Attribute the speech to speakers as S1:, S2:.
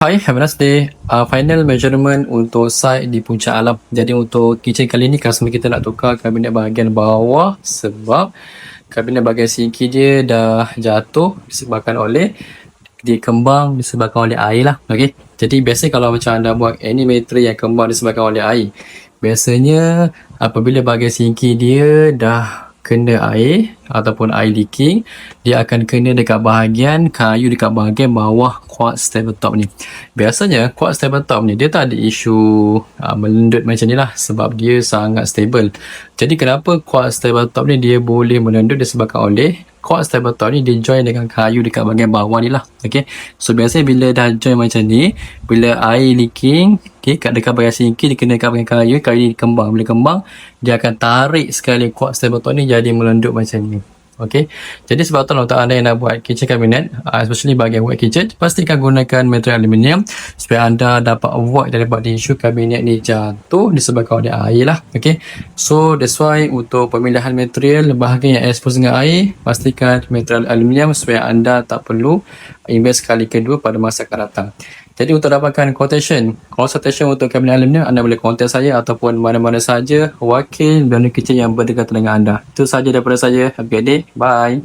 S1: Hi, have a nice day. Final measurement untuk site di Puncak Alam. Jadi untuk kitchen kali ni customer kita nak tukar kabinet bahagian bawah sebab kabinet bahagian sinki dia dah jatuh disebabkan oleh disebabkan oleh air lah. Okay. Jadi biasa kalau macam anda buat any material yang kembang disebabkan oleh air, biasanya apabila bahagian sinki dia dah kena air ataupun air leaking, dia akan kena dekat bahagian kayu dekat bahagian bawah quartz tabletop ni. Biasanya quartz tabletop ni dia tak ada isu melendut macam ni lah sebab dia sangat stable. Jadi kenapa quartz tabletop ni dia boleh melendut disebabkan oleh quartz tabletop ni dia join dengan kayu dekat bahagian bawah ni lah. Okay. So biasanya bila dah join macam ni, bila air leaking, okay, kat dekat bahagian sinki dia kena dekat bahagian kayu ni kembang. Bila kembang, dia akan tarik sekali quartz tabletop ni jadi melendut macam ni. Okay. Jadi sebab tu untuk anda yang nak buat kitchen cabinet, especially bahagian wet kitchen, pastikan gunakan material aluminium supaya anda dapat avoid daripada isu kabinet ni jatuh disebabkan oleh air lah. Okay. So that's why untuk pemilihan material bahagian yang expose dengan air, pastikan material aluminium supaya anda tak perlu invest kali kedua pada masa akan datang. Jadi untuk dapatkan consultation untuk kabinet aluminium, anda boleh contact saya ataupun mana-mana saja wakil vendor kitchen yang berdekatan dengan anda. Itu sahaja daripada saya. Have a good day. Bye.